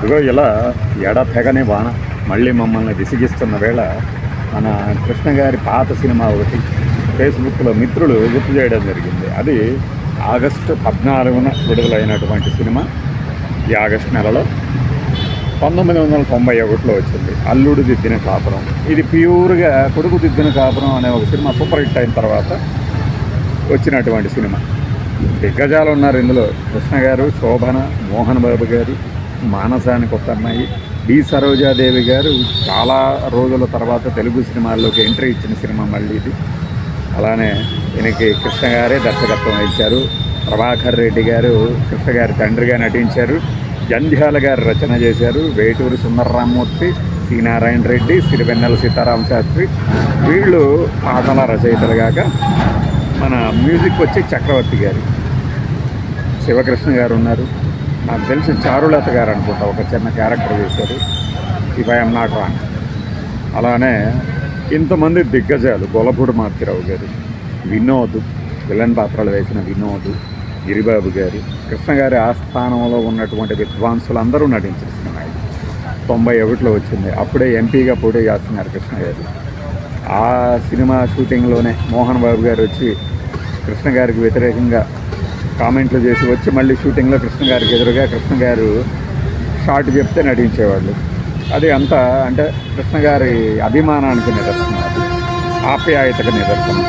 ఇదిగో ఇలా ఎడతెగని వాన మళ్ళీ మమ్మల్ని విసిగిస్తున్న వేళ మన కృష్ణ గారి పాత సినిమా ఒకటి ఫేస్బుక్లో మిత్రులు గుర్తు చేయడం జరిగింది. అది ఆగస్టు 14న విడుదలైనటువంటి సినిమా. ఈ ఆగస్టు నెలలో 1991లో వచ్చింది, అల్లుడు దిద్దిన కాపురం. ఇది ప్యూర్గా కొడుకు దిద్దిన కాపురం అనే ఒక సినిమా సూపర్ హిట్ అయిన తర్వాత వచ్చినటువంటి సినిమా. దిగ్గజాలు ఉన్నారు ఇందులో. కృష్ణ గారు, శోభన, మోహన్ బాబు గారు, మానసానికి ఒక అమ్మాయి, డి సరోజాదేవి గారు చాలా రోజుల తర్వాత తెలుగు సినిమాల్లోకి ఎంట్రీ ఇచ్చిన సినిమా మళ్ళీ ఇది. అలానే ఈయనకి కృష్ణ గారే దర్శకత్వం వహించారు. ప్రభాకర్ రెడ్డి గారు కృష్ణ గారి తండ్రిగా నటించారు. జంధ్యాల గారు రచన చేశారు. వేటూరి సుందరరామూర్తి, సి నారాయణ రెడ్డి, సిరివెన్నెల సీతారామ శాస్త్రి వీళ్ళు పాటల రచయితలు కాక మన మ్యూజిక్ వచ్చి చక్రవర్తి గారు, శివకృష్ణ గారు ఉన్నారు. నాకు తెలిసి చారులత గారు అనుకుంటా ఒక చిన్న క్యారెక్టర్ చేశారు, ఇఫ్ ఐఎమ్ నాట్ రాంగ్. అలానే ఇంతమంది దిగ్గజాలు, గొలపూడి మారుతిరావు గారు, వినోద్ విలన్ పాత్రలు వేసిన వినోద్, గిరిబాబు గారు, కృష్ణ గారి ఆస్థానంలో ఉన్నటువంటి విద్వాంసులందరూ నటించిన సినిమా ఇది. 91లో వచ్చింది. అప్పుడే ఎంపీగా పోటీ చేస్తున్నారు కృష్ణ గారు. ఆ సినిమా షూటింగ్లోనే మోహన్ బాబు గారు వచ్చి కృష్ణ గారికి వ్యతిరేకంగా కామెంట్లు చేసి వచ్చి మళ్ళీ షూటింగ్లో కృష్ణ గారికి ఎదురుగా కృష్ణ గారు షార్ట్ చెప్తే నటించేవాళ్ళు. అది అంతా అంటే కృష్ణ గారి అభిమానానికి నిదర్శనం, అది ఆప్యాయతకు నిదర్శనం.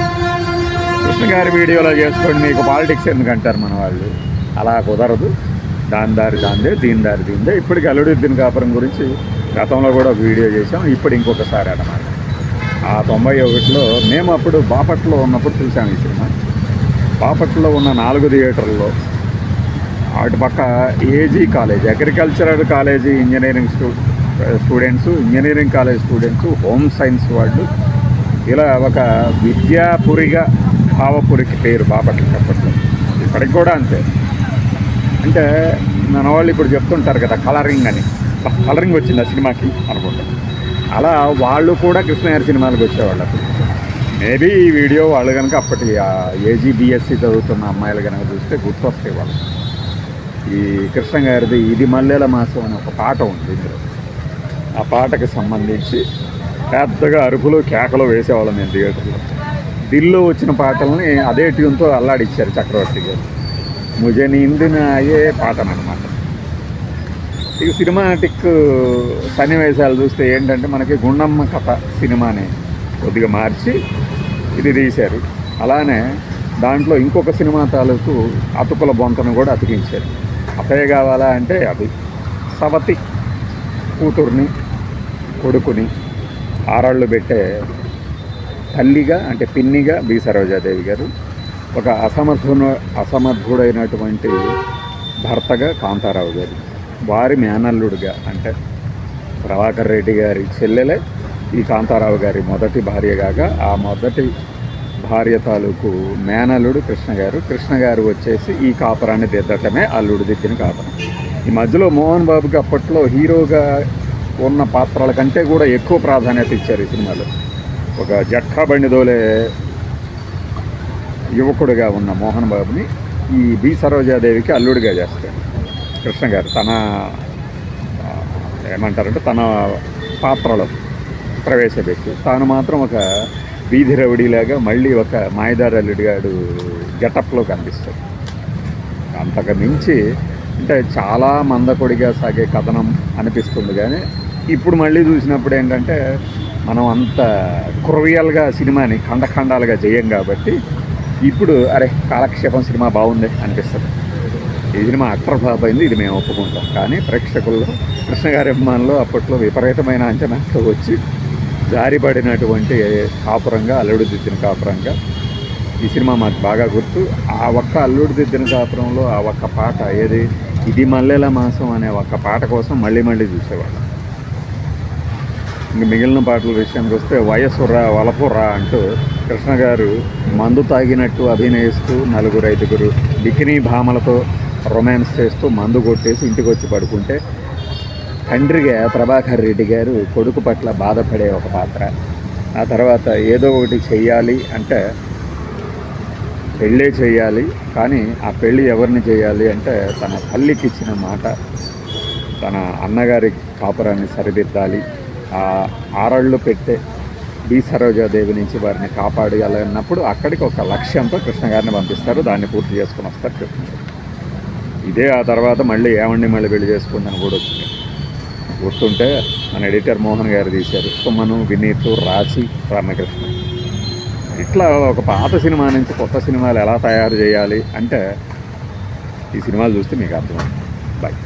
కృష్ణ గారి వీడియోలో చేసుకొని మీకు పాలిటిక్స్ ఎందుకంటారు మన వాళ్ళు. అలా కుదరదు. దాని దారి దాందే, దీని దారి దీందే. ఇప్పటికి అల్లుడు దిద్దిన కాపురం గురించి గతంలో కూడా ఒక వీడియో చేసాం, ఇప్పుడు ఇంకొకసారి అన్నమాట. ఆ 91లో మేము అప్పుడు బాపట్లలో ఉన్నప్పుడు చూసాము ఈ సినిమా. బాపట్లలో ఉన్న 4 థియేటర్లలో అటుపక్క AG college, agricultural college engineering students, engineering college students, home science వాళ్ళు, ఇలా ఒక విద్యాపురిగా భావపురికి పేరు బాపట్లకి అప్పట్లో. ఇప్పటికి కూడా అంతే. అంటే మన వాళ్ళు ఇప్పుడు చెప్తుంటారు కదా కలరింగ్ అని, కలరింగ్ వచ్చింది ఆ సినిమాకి అనుకుంటాం. అలా వాళ్ళు కూడా కృష్ణ గారి సినిమాలకు వచ్చేవాళ్ళు అప్పుడు. మేబీ ఈ వీడియో వాళ్ళు కనుక అప్పటి ఏజీబీఎస్సీ చదువుతున్న అమ్మాయిలు కనుక చూస్తే గుర్తొస్తాయి వాళ్ళు. ఈ కృష్ణ గారిది ఇది మల్లెల మాసం అనే ఒక పాట ఉంది ఇందులో. ఆ పాటకి సంబంధించి పెద్దగా అరుపులు కేకలు వేసేవాళ్ళం నేను థియేటర్లో. దిల్లో వచ్చిన పాటల్ని అదే ట్యూన్తో అల్లాడిచ్చారు చక్రవర్తి గారు. ముజే నిందిన అయ్యే పాటనమాట. ఇక సినిమాటిక్ సన్నివేశాలు చూస్తే ఏంటంటే మనకి గుండమ్మ కథ సినిమాని కొద్దిగా మార్చి ఇది తీశారు. అలానే దాంట్లో ఇంకొక సినిమా తాలూకు అతుకుల బొంతను కూడా అతికించారు. అతయ్య కావాలా అంటే అది సవతి కూతుర్ని కొడుకుని ఆరాళ్ళు పెట్టే తల్లిగా అంటే పిన్నిగా బి సరోజాదేవి గారు, ఒక అసమర్థుడైనటువంటి భర్తగా కాంతారావు గారు, వారి మేనల్లుడిగా అంటే ప్రభాకర్ రెడ్డి గారి చెల్లెలే ఈ కాంతారావు గారి మొదటి భార్య కాగా ఆ మొదటి భార్య తాలూకు మేనల్లుడు కృష్ణ గారు వచ్చేసి ఈ కాపురాన్ని దిద్దటమే అల్లుడు దిద్దిన కాపురం. ఈ మధ్యలో మోహన్ బాబుకి అప్పట్లో హీరోగా ఉన్న పాత్రల కంటే కూడా ఎక్కువ ప్రాధాన్యత ఇచ్చారు ఈ సినిమాలో. ఒక జట్కా బండిదోలే యువకుడిగా ఉన్న మోహన్ బాబుని ఈ బి సరోజాదేవికి అల్లుడిగా చేస్తారు కృష్ణ గారు. తన ఏమంటారంటే తన పాత్రలో ప్రవేశపెట్టి తాను మాత్రం ఒక వీధి రౌడీలాగా మళ్ళీ ఒక మాయదారి అల్లుడిగాడు గెటప్లో కనిపిస్తాడు. అంతకు మించి అంటే చాలా మందకొడిగా సాగే కథనం అనిపిస్తుంది. కానీ ఇప్పుడు మళ్ళీ చూసినప్పుడు ఏంటంటే మనం అంత క్రూయల్గా సినిమాని ఖండఖండాలుగా చేయం కాబట్టి ఇప్పుడు అరే కాలక్షేపం సినిమా బాగుంది అనిపిస్తుంది. ఈ సినిమా అట్టర్ ఫ్లాప్ అయింది, ఇది మేము ఒప్పుకుంటాం. కానీ ప్రేక్షకుల్లో కృష్ణ గారి అభిమానులు అప్పట్లో విపరీతమైన అంచనాతో వచ్చి జారిపడినటువంటి కాపురంగా అల్లుడు దిద్దిన కాపురంగా ఈ సినిమా మాకు బాగా గుర్తు. ఆ ఒక్క అల్లుడు దిద్దిన కాపురంలో ఆ ఒక్క పాట ఏది ఇది మల్లెల మాసం అనే ఒక్క పాట కోసం మళ్ళీ మళ్ళీ చూసేవాళ్ళం. ఇంక మిగిలిన పాటల విషయానికి వస్తే వయసురా వలపురా అంటూ కృష్ణ గారు మందు తాగినట్టు అభినయిస్తూ 4-5 బికినీ భామలతో రొమాన్స్ చేస్తూ మందు కొట్టేసి ఇంటికి వచ్చి పడుకుంటే తండ్రిగా ప్రభాకర్ రెడ్డి గారు కొడుకు పట్ల బాధపడే ఒక పాత్ర. ఆ తర్వాత ఏదో ఒకటి చెయ్యాలి అంటే పెళ్ళే చేయాలి, కానీ ఆ పెళ్ళి ఎవరిని చేయాలి అంటే తన తల్లికి ఇచ్చిన మాట తన అన్నగారి కాపురాన్ని సరిదిద్దాలి, ఆ ఆరళ్ళు పెట్టే బి సరోజాదేవి నుంచి వారిని కాపాడాలి అన్నప్పుడు అక్కడికి ఒక లక్ష్యంతో కృష్ణ గారిని పంపిస్తారు. దాన్ని పూర్తి చేసుకుని వస్తారు కృష్ణ. ఇదే ఆ తర్వాత మళ్ళీ ఏమండి మళ్ళీ పెళ్లి చేసుకుందని కూడా వచ్చింది. గుర్తుంటే మన ఎడిటర్ మోహన్ గారు తీశారు, సుమను, వినీత్, రాశి, రామకృష్ణ. ఇట్లా ఒక పాత సినిమా నుంచి కొత్త సినిమాలు ఎలా తయారు చేయాలి అంటే ఈ సినిమాలు చూస్తే మీకు అర్థమవుతుంది. బాయ్.